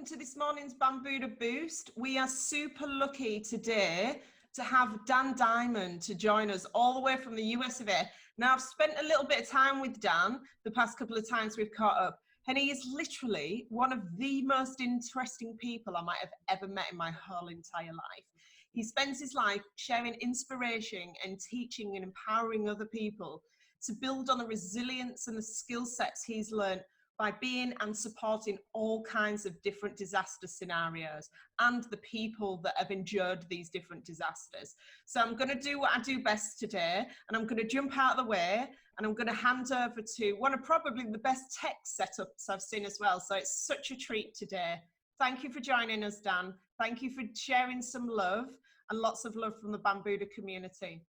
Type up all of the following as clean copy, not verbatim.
welcome to this morning's Bambuddha Boost. We are super lucky today to have Dan Diamond to join us all the way from the US of A. Now, I've spent a little bit of time with Dan the past couple of times we've caught up, and he is literally one of the most interesting people I might have ever met in my whole entire life. He spends his life sharing inspiration and teaching and empowering other people to build on the resilience and the skill sets he's learned by being and supporting all kinds of different disaster scenarios and the people that have endured these different disasters. So I'm going to do what I do best today, and I'm going to jump out of the way, and I'm going to hand over to one of probably the best tech setups I've seen as well. So it's such a treat today. Thank you for joining us, Dan. Thank you for sharing some love, and lots of love from the Bambuddha community.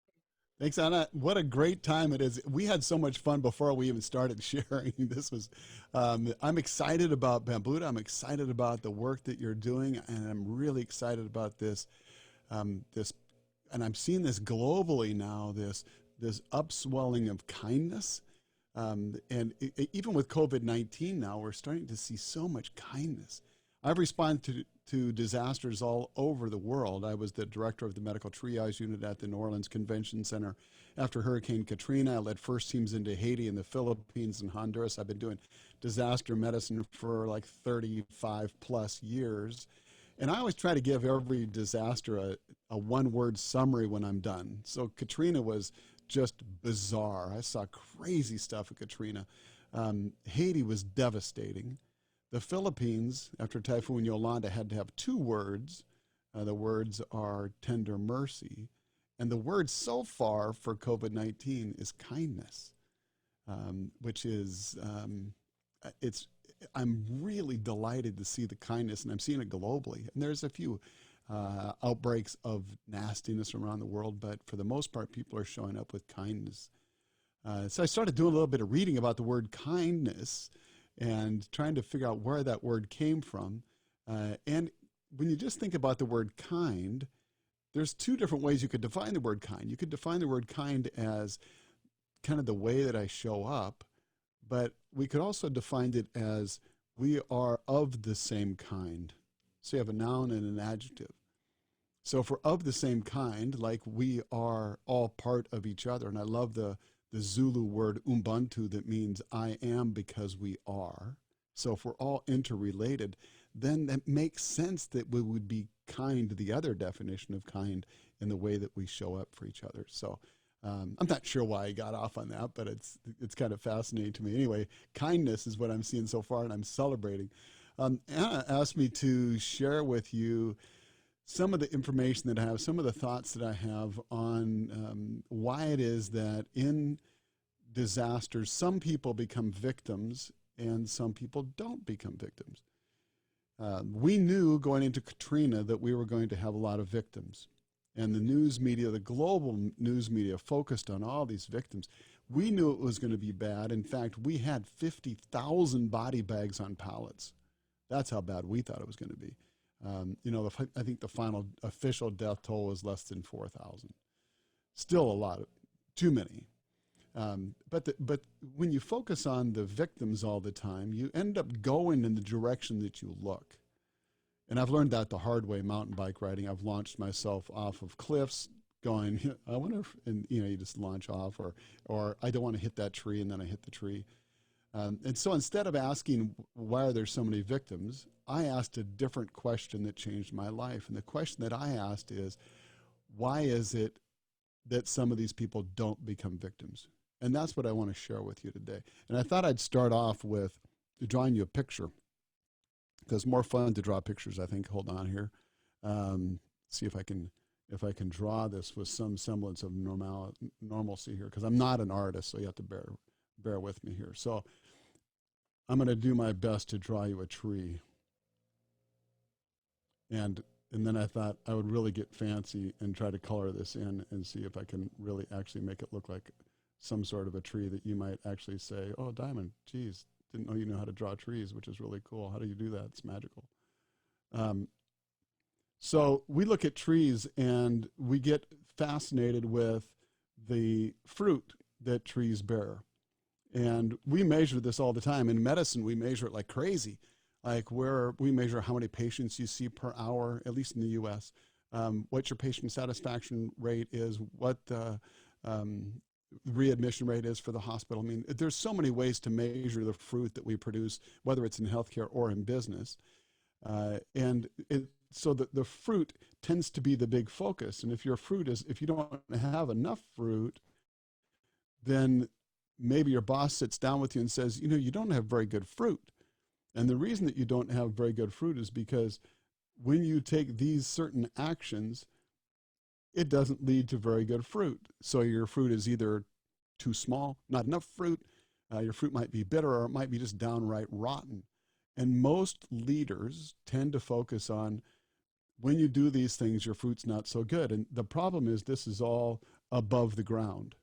Thanks, Anna. What a great time it is. We had so much fun before we even started sharing. This was, I'm excited about Bambuddha. I'm excited about the work that you're doing, and I'm really excited about this, and I'm seeing this globally now, this upswelling of kindness. Even with COVID-19 now, we're starting to see so much kindness. I've responded to disasters all over the world. I was the director of the medical triage unit at the New Orleans Convention Center. After Hurricane Katrina, I led first teams into Haiti and the Philippines and Honduras. I've been doing disaster medicine for like 35 plus years. And I always try to give every disaster a one-word summary when I'm done. So Katrina was just bizarre. I saw crazy stuff at Katrina. Haiti was devastating. The Philippines, after Typhoon Yolanda, had to have two words. The words are tender mercy. And the word so far for COVID-19 is kindness, which is, I'm really delighted to see the kindness, and I'm seeing it globally. And there's a few outbreaks of nastiness around the world, but for the most part, people are showing up with kindness. So I started doing a little bit of reading about the word kindness and trying to figure out where that word came from. And when you just think about the word kind, there's two different ways you could define the word kind. You could define the word kind as kind of the way that I show up, but we could also define it as we are of the same kind. So you have a noun and an adjective. So if we're of the same kind, like we are all part of each other, and I love the Zulu word Ubuntu that means I am because we are. So if we're all interrelated, then that makes sense that we would be kind, the other definition of kind, in the way that we show up for each other. So I'm not sure why I got off on that, but it's kind of fascinating to me. Anyway, kindness is what I'm seeing so far, and I'm celebrating. Anna asked me to share with you some of the information that I have, some of the thoughts that I have on why it is that in disasters, some people become victims and some people don't become victims. We knew going into Katrina that we were going to have a lot of victims. And the news media, the global news media, focused on all these victims. We knew it was going to be bad. In fact, we had 50,000 body bags on pallets. That's how bad we thought it was going to be. I think the final official death toll was less than 4,000. Still a lot, too many. But when you focus on the victims all the time, you end up going in the direction that you look. And I've learned that the hard way, mountain bike riding. I've launched myself off of cliffs going, I wonder if, and you just launch off, or I don't want to hit that tree, and then I hit the tree. And so instead of asking why are there so many victims, I asked a different question that changed my life. And the question that I asked is, why is it that some of these people don't become victims? And that's what I want to share with you today. And I thought I'd start off with drawing you a picture, because more fun to draw pictures, I think. Hold on here. See if I can draw this with some semblance of normalcy here, because I'm not an artist, so you have to bear with me here. So I'm going to do my best to draw you a tree. And then I thought I would really get fancy and try to color this in and see if I can really actually make it look like some sort of a tree that you might actually say, oh, Diamond, geez, didn't know you know how to draw trees, which is really cool. How do you do that? It's magical. So we look at trees and we get fascinated with the fruit that trees bear. And we measure this all the time. In medicine, we measure it like crazy. like where we measure how many patients you see per hour, at least in the U.S., what your patient satisfaction rate is, what the readmission rate is for the hospital. I mean, there's so many ways to measure the fruit that we produce, whether it's in healthcare or in business. So the fruit tends to be the big focus. And if if you don't have enough fruit, then maybe your boss sits down with you and says, you don't have very good fruit. And the reason that you don't have very good fruit is because when you take these certain actions, it doesn't lead to very good fruit. So your fruit is either too small, not enough fruit, your fruit might be bitter, or it might be just downright rotten. And most leaders tend to focus on, when you do these things, your fruit's not so good. And the problem is, this is all above the ground.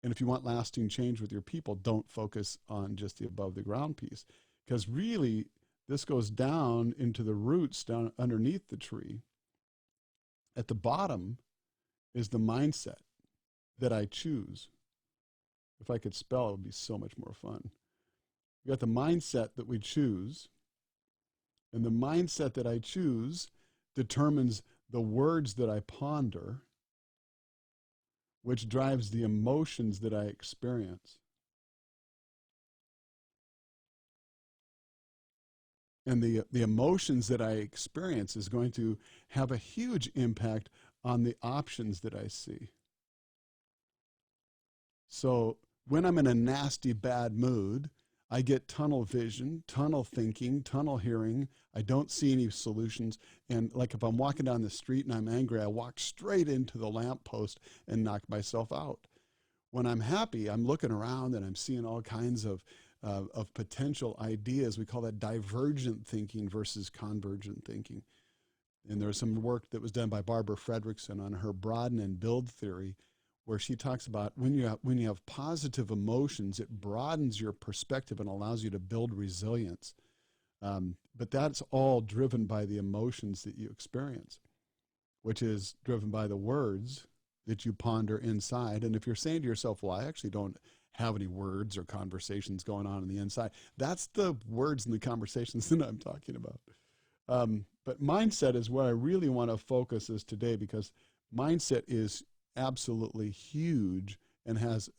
And if you want lasting change with your people, don't focus on just the above the ground piece. Because really, this goes down into the roots, down underneath the tree. At the bottom is the mindset that I choose. If I could spell, it would be so much more fun. We got the mindset that we choose, and the mindset that I choose determines the words that I ponder, which drives the emotions that I experience. And the emotions that I experience is going to have a huge impact on the options that I see. So when I'm in a nasty, bad mood, I get tunnel vision, tunnel thinking, tunnel hearing. I don't see any solutions. And like if I'm walking down the street and I'm angry, I walk straight into the lamppost and knock myself out. When I'm happy, I'm looking around and I'm seeing all kinds of potential ideas. We call that divergent thinking versus convergent thinking. And there's some work that was done by Barbara Fredrickson on her broaden and build theory, where she talks about when you have positive emotions, it broadens your perspective and allows you to build resilience. But that's all driven by the emotions that you experience, which is driven by the words that you ponder inside. And if you're saying to yourself, well, I actually don't have any words or conversations going on the inside, that's the words and the conversations that I'm talking about. But mindset is where I really want to focus this today, because mindset is absolutely huge and has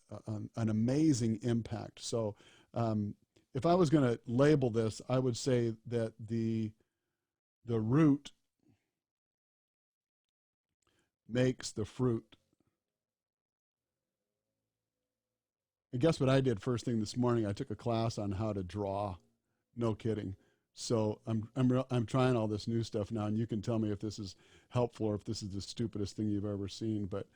an amazing impact. So if I was going to label this, I would say that the root makes the fruit. And guess what I did first thing this morning? I took a class on how to draw. No kidding. So I'm trying all this new stuff now, and you can tell me if this is helpful or if this is the stupidest thing you've ever seen. But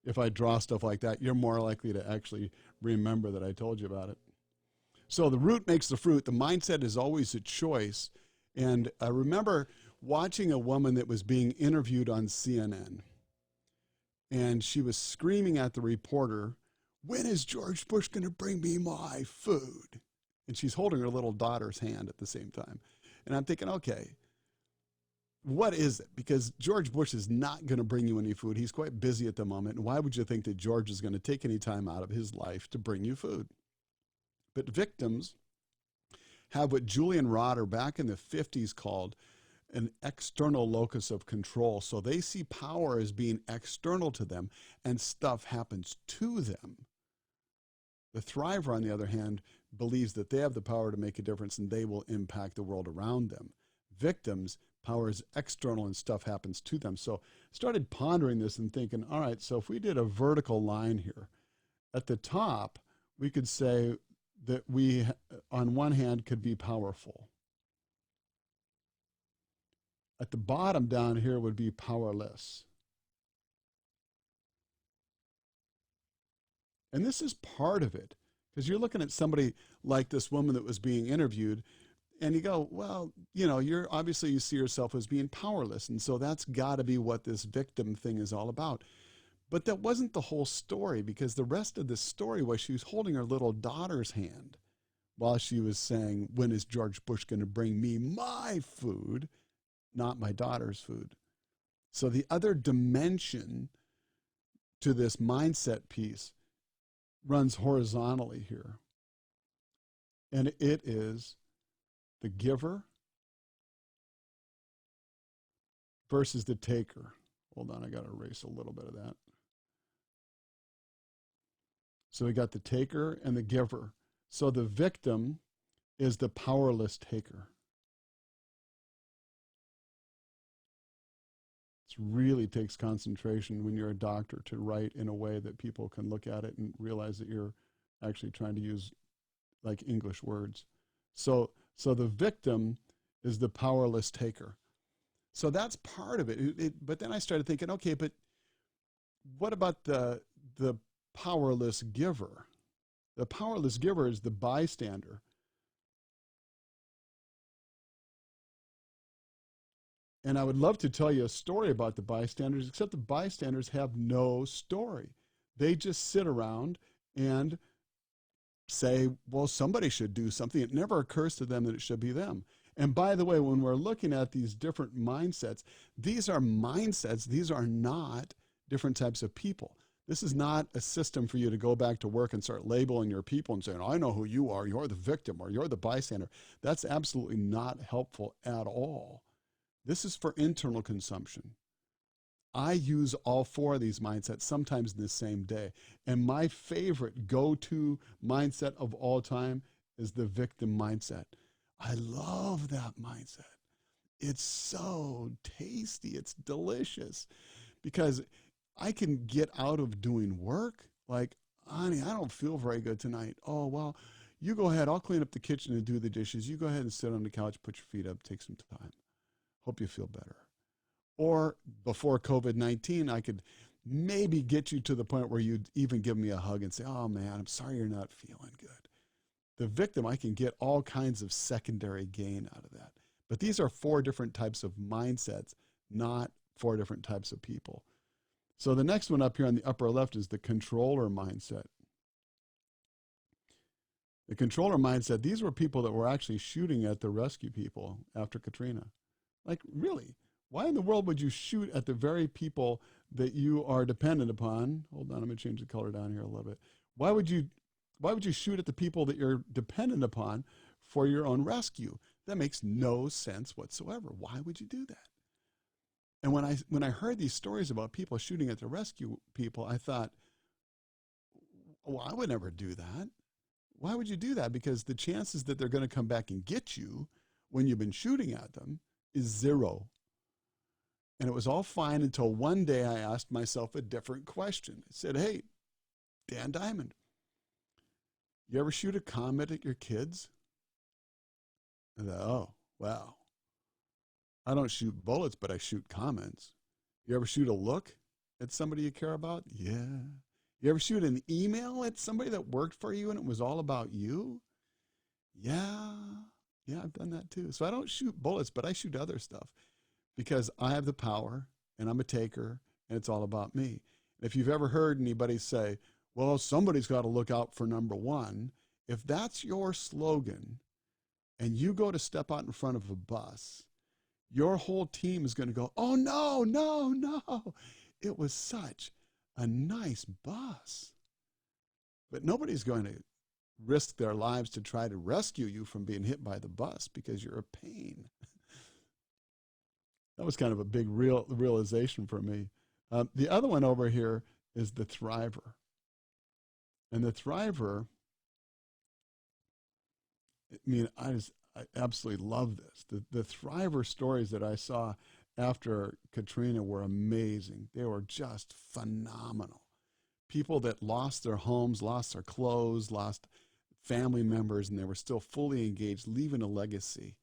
if I draw stuff like that, you're more likely to actually remember that I told you about it. So the root makes the fruit. The mindset is always a choice. And I remember watching a woman that was being interviewed on CNN, and she was screaming at the reporter, "When is George Bush going to bring me my food?" And she's holding her little daughter's hand at the same time. And I'm thinking, okay, what is it? Because George Bush is not going to bring you any food. He's quite busy at the moment. And why would you think that George is going to take any time out of his life to bring you food? But victims have what Julian Rotter back in the 50s called an external locus of control. So they see power as being external to them, and stuff happens to them. The thriver, on the other hand, believes that they have the power to make a difference and they will impact the world around them. Victims, power is external and stuff happens to them. So started pondering this and thinking, all right, so if we did a vertical line here, at the top, we could say that we, on one hand, could be powerful. At the bottom down here would be powerless. And this is part of it, because you're looking at somebody like this woman that was being interviewed, and you go, well, you're obviously, you see yourself as being powerless. And so that's got to be what this victim thing is all about. But that wasn't the whole story, because the rest of the story was she was holding her little daughter's hand while she was saying, when is George Bush going to bring me my food, not my daughter's food? So the other dimension to this mindset piece runs horizontally here. And it is the giver versus the taker. Hold on, I got to erase a little bit of that. So we got the taker and the giver. So the victim is the powerless taker. It really takes concentration when you're a doctor to write in a way that people can look at it and realize that you're actually trying to use like English words. So the victim is the powerless taker. So that's part of it. But then I started thinking, okay, but what about the powerless giver? The powerless giver is the bystander. And I would love to tell you a story about the bystanders, except the bystanders have no story. They just sit around and say, well, somebody should do something. It never occurs to them that it should be them. And by the way, when we're looking at these different mindsets, these are mindsets. These are not different types of people. This is not a system for you to go back to work and start labeling your people and saying, I know who you are. You're the victim or you're the bystander. That's absolutely not helpful at all. This is for internal consumption. I use all four of these mindsets sometimes in the same day. And my favorite go-to mindset of all time is the victim mindset. I love that mindset. It's so tasty. It's delicious because I can get out of doing work. Like, honey, I don't feel very good tonight. Oh, well, you go ahead. I'll clean up the kitchen and do the dishes. You go ahead and sit on the couch, put your feet up, take some time. Hope you feel better. Or before COVID-19, I could maybe get you to the point where you'd even give me a hug and say, oh man, I'm sorry you're not feeling good. The victim, I can get all kinds of secondary gain out of that. But these are four different types of mindsets, not four different types of people. So the next one up here on the upper left is the controller mindset. The controller mindset, these were people that were actually shooting at the rescue people after Katrina. Like, really? Why in the world would you shoot at the very people that you are dependent upon? Hold on, I'm going to change the color down here a little bit. Why would you shoot at the people that you're dependent upon for your own rescue? That makes no sense whatsoever. Why would you do that? And when I heard these stories about people shooting at the rescue people, I thought, well, I would never do that. Why would you do that? Because the chances that they're going to come back and get you when you've been shooting at them is zero. And it was all fine until one day I asked myself a different question. I said, hey, Dan Diamond, you ever shoot a comment at your kids? I thought, oh, wow. I don't shoot bullets, but I shoot comments. You ever shoot a look at somebody you care about? Yeah. You ever shoot an email at somebody that worked for you and it was all about you? Yeah. Yeah, I've done that too. So I don't shoot bullets, but I shoot other stuff because I have the power and I'm a taker and it's all about me. If you've ever heard anybody say, well, somebody's got to look out for number one, if that's your slogan and you go to step out in front of a bus, your whole team is going to go, oh, no, no, no. It was such a nice bus. But nobody's going to risk their lives to try to rescue you from being hit by the bus because you're a pain. That was kind of a big realization for me. The other one over here is the thriver. And the thriver, I mean, I absolutely love this. The thriver stories that I saw after Katrina were amazing. They were just phenomenal. People that lost their homes, lost their clothes, lost family members, and they were still fully engaged, leaving a legacy,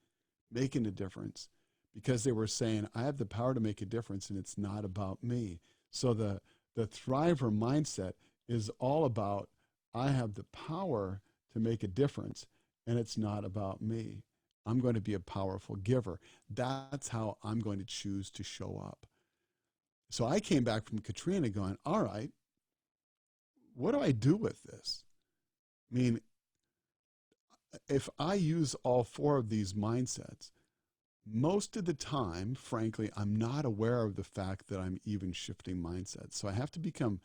making a difference, because they were saying, I have the power to make a difference, and it's not about me. So the thriver mindset is all about, I have the power to make a difference, and it's not about me. I'm going to be a powerful giver. That's how I'm going to choose to show up. So I came back from Katrina going, all right, what do I do with this? I mean, if I use all four of these mindsets, most of the time, frankly, I'm not aware of the fact that I'm even shifting mindsets. So I have to become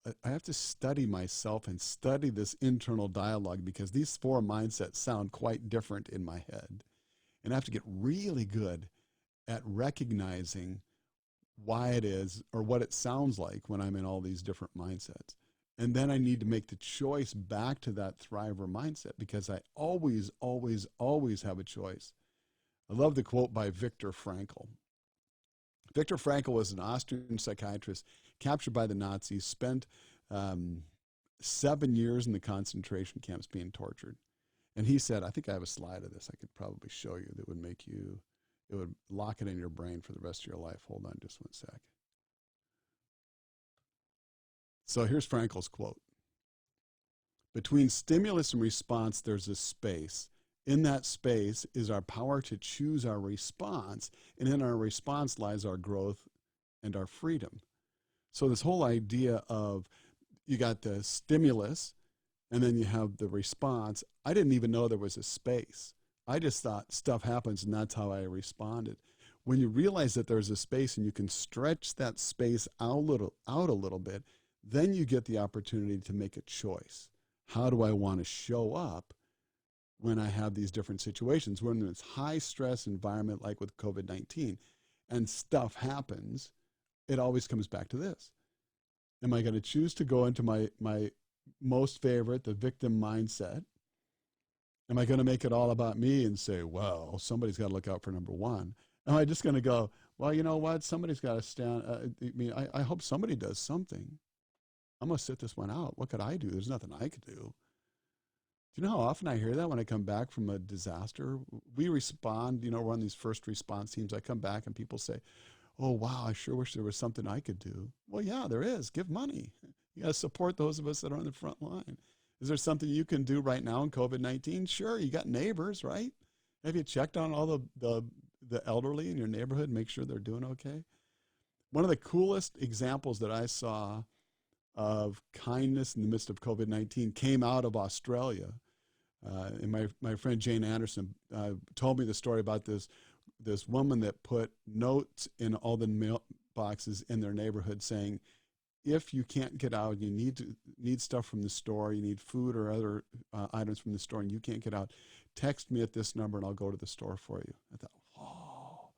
I have to study myself and study this internal dialogue, because these four mindsets sound quite different in my head. And I have to get really good at recognizing why it is or what it sounds like when I'm in all these different mindsets. And then I need to make the choice back to that thriver mindset, because I always, always, always have a choice. I love the quote by Viktor Frankl. Viktor Frankl was an Austrian psychiatrist captured by the Nazis, spent 7 years in the concentration camps being tortured. And he said, I think I have a slide of this I could probably show you that would make you, it would lock it in your brain for the rest of your life. Hold on just one sec. So here's Frankl's quote. Between stimulus and response, there's a space. In that space is our power to choose our response, and in our response lies our growth and our freedom. So this whole idea of you got the stimulus and then you have the response. I didn't even know there was a space. I just thought stuff happens and that's how I responded. When you realize that there's a space and you can stretch that space out a little bit, then you get the opportunity to make a choice. How do I want to show up when I have these different situations? When it's high stress environment like with COVID-19 and stuff happens, it always comes back to this. Am I going to choose to go into my most favorite, the victim mindset? Am I going to make it all about me and say, well, somebody's got to look out for number one? Am I just going to go, well, you know what? Somebody's got to stand. I hope somebody does something. I'm going to sit this one out. What could I do? There's nothing I could do. Do you know how often I hear that when I come back from a disaster? We respond, we're on these first response teams. I come back and people say, oh, wow, I sure wish there was something I could do. Well, yeah, there is. Give money. You got to support those of us that are on the front line. Is there something you can do right now in COVID-19? Sure, you got neighbors, right? Have you checked on all the elderly in your neighborhood, make sure they're doing okay? One of the coolest examples that I saw of kindness in the midst of COVID-19 came out of Australia. And my friend Jane Anderson told me the story about this woman that put notes in all the mailboxes in their neighborhood saying, if you can't get out, you need stuff from the store, you need food or other items from the store, and you can't get out, text me at this number and I'll go to the store for you. I thought, oh,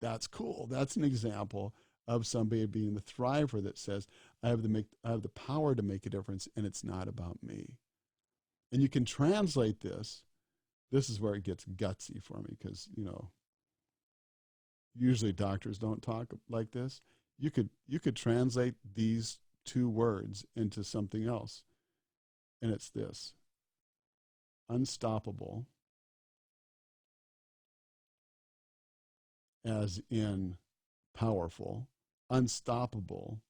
that's cool. That's an example of somebody being the thriver that says, I have the power to make a difference, and it's not about me. And you can translate this. This is where it gets gutsy for me, because, usually doctors don't talk like this. You could translate these two words into something else, and it's this: unstoppable, as in powerful, unstoppable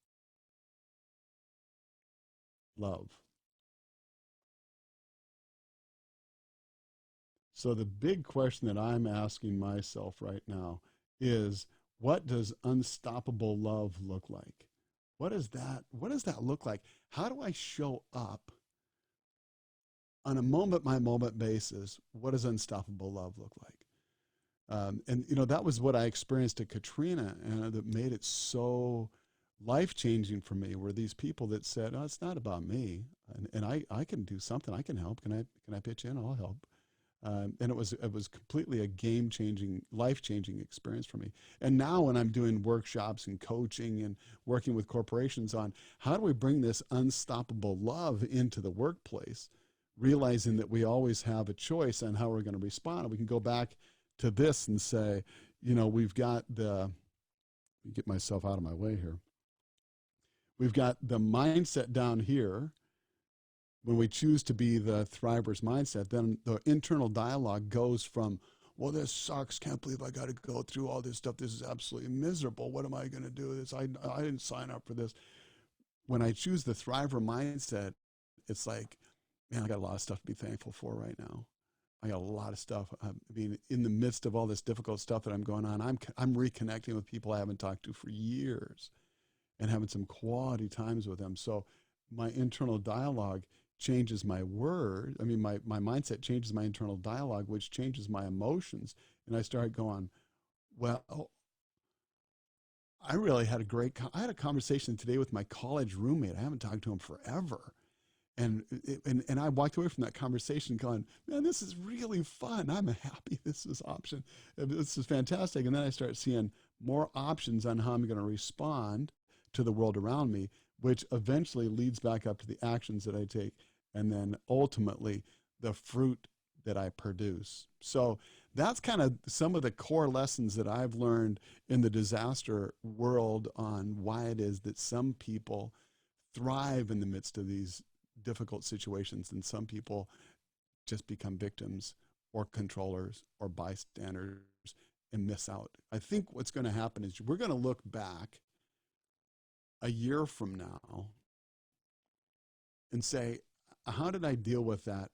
love. So the big question that I'm asking myself right now is, what does unstoppable love look like? What does that look like? How do I show up on a moment-by-moment basis? What does unstoppable love look like? And that was what I experienced at Katrina, and that made it so life-changing for me, were these people that said, oh, it's not about me, and I can do something. I can help. Can I pitch in? I'll help. And it was completely a game-changing, life-changing experience for me. And now when I'm doing workshops and coaching and working with corporations on how do we bring this unstoppable love into the workplace, realizing that we always have a choice on how we're going to respond. And we can go back to this and say, we've got let me get myself out of my way here. We've got the mindset down here. When we choose to be the thriver's mindset, then the internal dialogue goes from, well, this sucks. Can't believe I got to go through all this stuff. This is absolutely miserable. What am I going to do with this? I didn't sign up for this. When I choose the thriver mindset, it's like, man, I got a lot of stuff to be thankful for right now. I got a lot of stuff. I mean, in the midst of all this difficult stuff that I'm going on, I'm reconnecting with people I haven't talked to for years and having some quality times with them. So my internal dialogue changes my word. I mean, my mindset changes my internal dialogue, which changes my emotions. And I start going, well, I really had I had a conversation today with my college roommate. I haven't talked to him forever. And I walked away from that conversation going, man, this is really fun. I'm happy this is option. This is fantastic. And then I start seeing more options on how I'm going to respond to the world around me, which eventually leads back up to the actions that I take, and then ultimately the fruit that I produce. So that's kind of some of the core lessons that I've learned in the disaster world on why it is that some people thrive in the midst of these difficult situations and some people just become victims or controllers or bystanders and miss out. I think what's going to happen is we're going to look back a year from now and say, how did I deal with that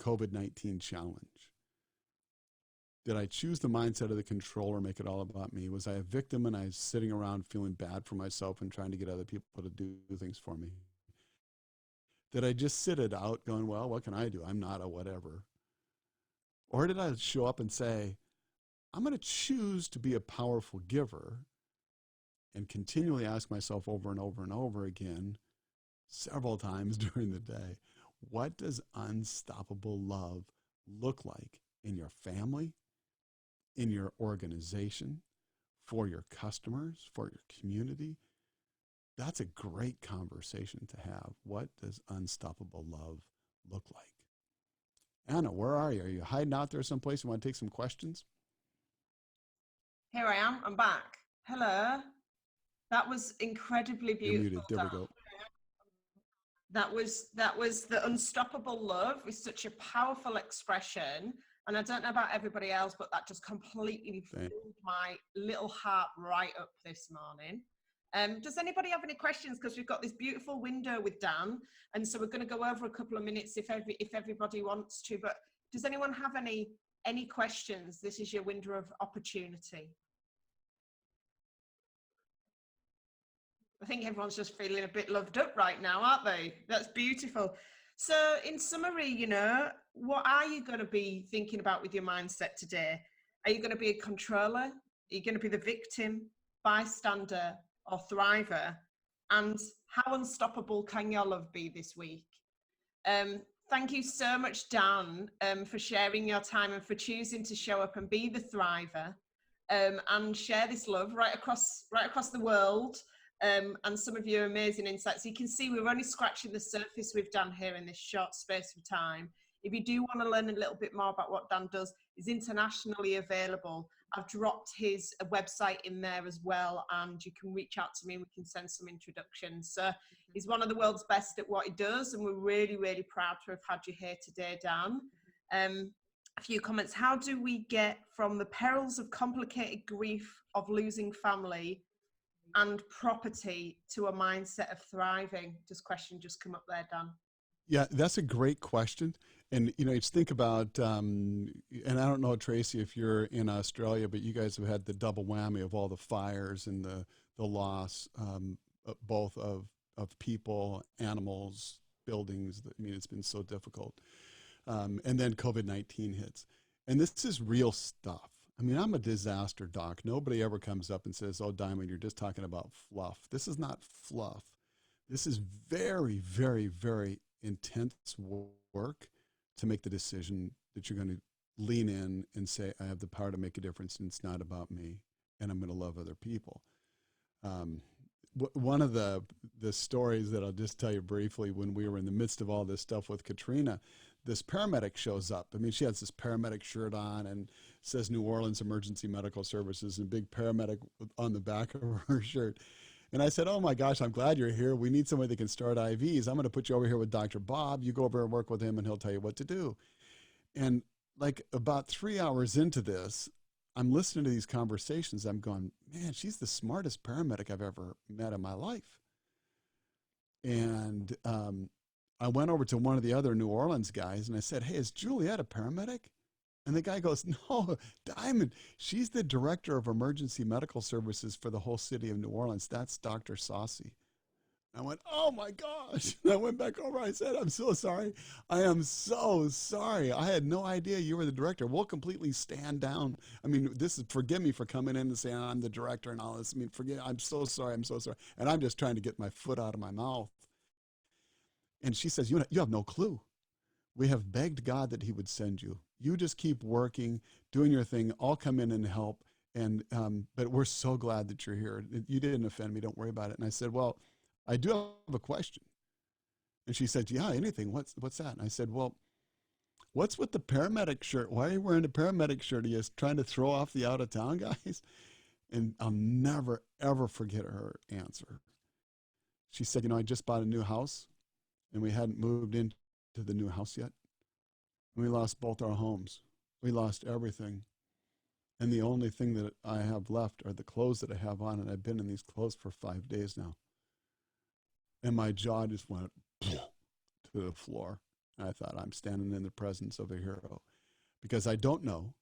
COVID-19 challenge? Did I choose the mindset of the controller, make it all about me? Was I a victim and I was sitting around feeling bad for myself and trying to get other people to do things for me? Did I just sit it out going, well, what can I do? I'm not a whatever. Or did I show up and say, I'm going to choose to be a powerful giver and continually ask myself over and over and over again, several times during the day, what does unstoppable love look like in your family, in your organization, for your customers, for your community? That's a great conversation to have. What does unstoppable love look like? Anna, where are you? Are you hiding out there someplace? You want to take some questions? Here I am. I'm back. Hello. That was incredibly You're beautiful. muted. There we go. That was the unstoppable love with such a powerful expression. And I don't know about everybody else, but that just completely filled my little heart right up this morning. Does anybody have any questions? Because we've got this beautiful window with Dan, and so we're going to go over a couple of minutes if everybody wants to. But does anyone have any questions? This is your window of opportunity. I think everyone's just feeling a bit loved up right now, aren't they? That's beautiful. So in summary, you know, what are you going to be thinking about with your mindset today? Are you going to be a controller? Are you going to be the victim, bystander, or thriver? And how unstoppable can your love be this week? Thank you so much, Dan, for sharing your time and for choosing to show up and be the thriver, and share this love right across the world. And some of your amazing insights. You can see we're only scratching the surface with Dan here in this short space of time. If you do want to learn a little bit more about what Dan does, he's internationally available. I've dropped his website in there as well, and you can reach out to me and we can send some introductions. So he's one of the world's best at what he does, and we're really, really proud to have had you here today, Dan. A few comments. How do we get from the perils of complicated grief of losing family and property to a mindset of thriving? Question just come up there, Dan. Yeah, that's a great question. And, you know, you just think about, and I don't know, Tracy, if you're in Australia, but you guys have had the double whammy of all the fires and the loss, both of people, animals, buildings. I mean, it's been so difficult. And then COVID-19 hits. And this is real stuff. I mean, I'm a disaster doc. Nobody ever comes up and says, oh, Diamond, you're just talking about fluff. This is not fluff. This is very, very, very intense work to make the decision that you're going to lean in and say, I have the power to make a difference, and it's not about me, and I'm going to love other people. One of the stories that I'll just tell you briefly, when we were in the midst of all this stuff with Katrina, this paramedic shows up. I mean, she has this paramedic shirt on and says New Orleans Emergency Medical Services and big paramedic on the back of her shirt. And I said, oh my gosh, I'm glad you're here. We need somebody that can start IVs. I'm going to put you over here with Dr. Bob. You go over and work with him and he'll tell you what to do. And like about 3 hours into this, I'm listening to these conversations. I'm going, man, she's the smartest paramedic I've ever met in my life. And I went over to one of the other New Orleans guys and I said, hey, is Juliet a paramedic? And the guy goes, no, Diamond, she's the director of emergency medical services for the whole city of New Orleans. That's Dr. Saucy. I went, oh my gosh. And I went back over. I said, I'm so sorry. I am so sorry. I had no idea you were the director. We'll completely stand down. I mean, forgive me for coming in and saying I'm the director and all this. I mean, I'm so sorry. I'm so sorry. And I'm just trying to get my foot out of my mouth. And she says, you have no clue. We have begged God that he would send you. You just keep working, doing your thing. I'll come in and help. And, but we're so glad that you're here. You didn't offend me. Don't worry about it. And I said, well, I do have a question. And she said, yeah, anything. What's that? And I said, well, what's with the paramedic shirt? Why are you wearing a paramedic shirt? Are you trying to throw off the out of town guys? And I'll never, ever forget her answer. She said, I just bought a new house and we hadn't moved into the new house yet. We lost both our homes. We lost everything. And the only thing that I have left are the clothes that I have on. And I've been in these clothes for 5 days now. And my jaw just went to the floor. I thought, I'm standing in the presence of a hero, because I don't know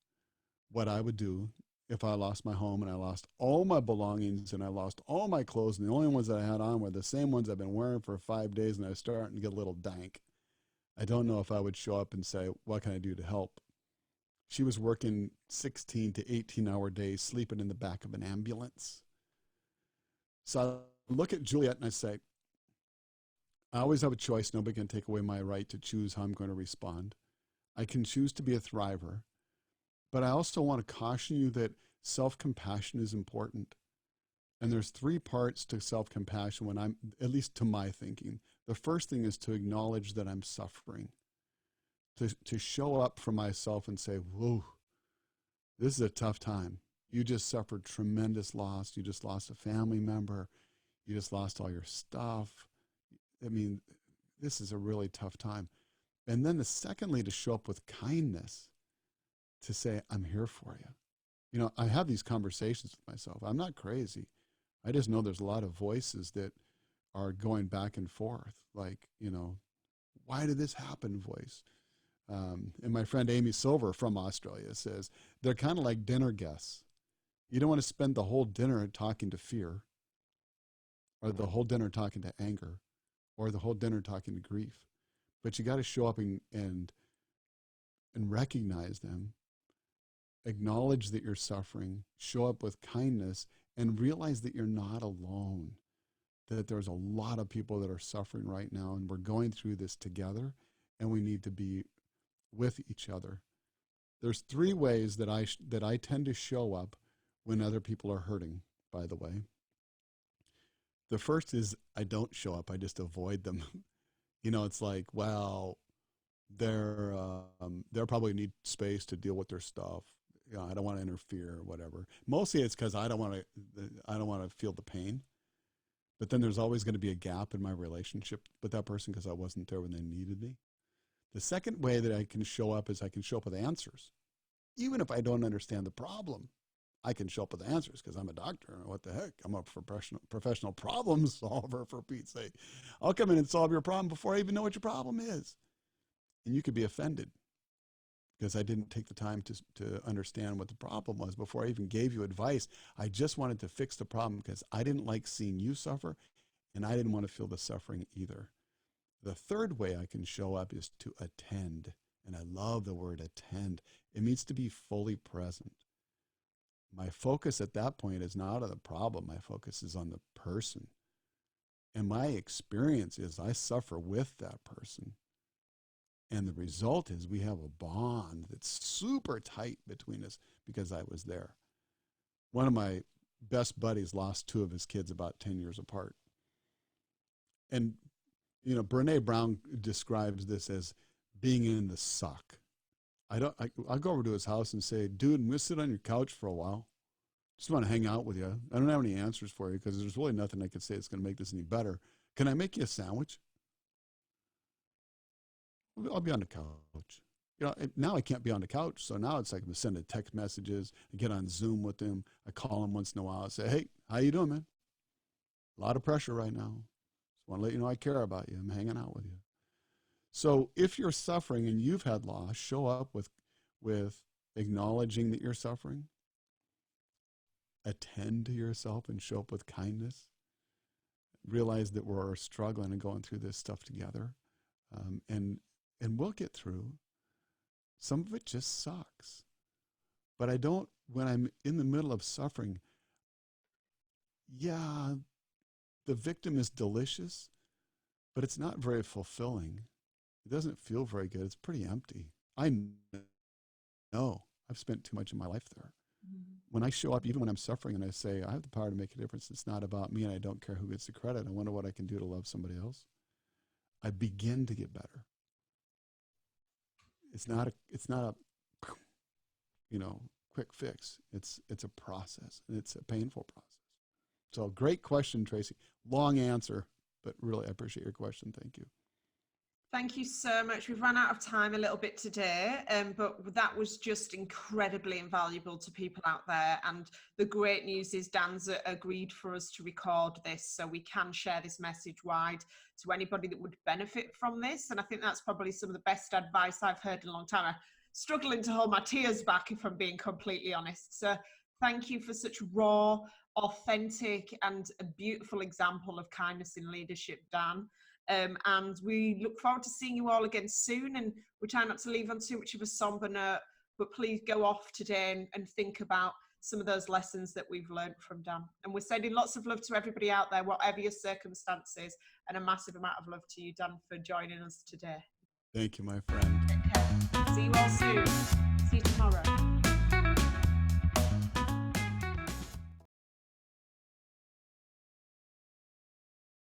what I would do if I lost my home and I lost all my belongings and I lost all my clothes. And the only ones that I had on were the same ones I've been wearing for 5 days, and I was starting to get a little dank. I don't know if I would show up and say, what can I do to help? She was working 16 to 18-hour days, sleeping in the back of an ambulance. So I look at Juliet and I say, I always have a choice. Nobody can take away my right to choose how I'm going to respond. I can choose to be a thriver, but I also want to caution you that self-compassion is important. And there's 3 parts to self-compassion when I'm, at least to my thinking. The first thing is to acknowledge that I'm suffering, to show up for myself and say, whoa, this is a tough time. You just suffered tremendous loss. You just lost a family member. You just lost all your stuff. I mean, this is a really tough time. And then secondly, to show up with kindness, to say, I'm here for you. I have these conversations with myself. I'm not crazy. I just know there's a lot of voices that are going back and forth. Like, why did this happen voice? And my friend Amy Silver from Australia says, they're kind of like dinner guests. You don't want to spend the whole dinner talking to fear, or the whole dinner talking to anger, or the whole dinner talking to grief. But you got to show up and recognize them, acknowledge that you're suffering, show up with kindness, and realize that you're not alone, that there's a lot of people that are suffering right now, and we're going through this together, and we need to be with each other. There's 3 ways that I tend to show up when other people are hurting, by the way. The first is I don't show up. I just avoid them. It's like, well, they'll probably need space to deal with their stuff. I don't want to interfere or whatever. Mostly it's because I don't want to feel the pain. But then there's always going to be a gap in my relationship with that person because I wasn't there when they needed me. The second way that I can show up is I can show up with answers. Even if I don't understand the problem, I can show up with answers because I'm a doctor. What the heck? I'm a professional problem solver, for Pete's sake. I'll come in and solve your problem before I even know what your problem is. And you could be offended because I didn't take the time to understand what the problem was before I even gave you advice. I just wanted to fix the problem because I didn't like seeing you suffer, and I didn't want to feel the suffering either. The third way I can show up is to attend. And I love the word attend. It means to be fully present. My focus at that point is not on the problem. My focus is on the person. And my experience is I suffer with that person. And the result is we have a bond that's super tight between us because I was there. One of my best buddies lost 2 of his kids about 10 years apart. And, Brene Brown describes this as being in the suck. I'll go over to his house and say, dude, I'm going to sit on your couch for a while. Just want to hang out with you. I don't have any answers for you because there's really nothing I could say that's going to make this any better. Can I make you a sandwich? I'll be on the couch. Now I can't be on the couch. So now it's like I'm sending text messages. I get on Zoom with him. I call him once in a while. I say, hey, how you doing, man? A lot of pressure right now. Just want to let you know I care about you. I'm hanging out with you. So if you're suffering and you've had loss, show up with acknowledging that you're suffering. Attend to yourself and show up with kindness. realize that we're struggling and going through this stuff together. And we'll get through. Some of it just sucks. But I don't, when I'm in the middle of suffering, yeah, the victim is delicious, but it's not very fulfilling. It doesn't feel very good. It's pretty empty. I know. I've spent too much of my life there. When I show up, even when I'm suffering, and I say, I have the power to make a difference, it's not about me, and I don't care who gets the credit. I wonder what I can do to love somebody else. I begin to get better. It's not a quick fix. It's a process, and it's a painful process. So great question, Tracy. Long answer, but really I appreciate your question. Thank you. Thank you so much. We've run out of time a little bit today, but that was just incredibly invaluable to people out there. And the great news is Dan's agreed for us to record this, so we can share this message wide to anybody that would benefit from this. And I think that's probably some of the best advice I've heard in a long time. I'm struggling to hold my tears back, if I'm being completely honest. So thank you for such raw, authentic, and a beautiful example of kindness in leadership, Dan. And we look forward to seeing you all again soon, and we try not to leave on too much of a somber note, but please go off today and think about some of those lessons that we've learned from Dan. And we're sending lots of love to everybody out there, whatever your circumstances, and a massive amount of love to you, Dan, for joining us today. Thank you, my friend. Take care. See you all soon. See you tomorrow.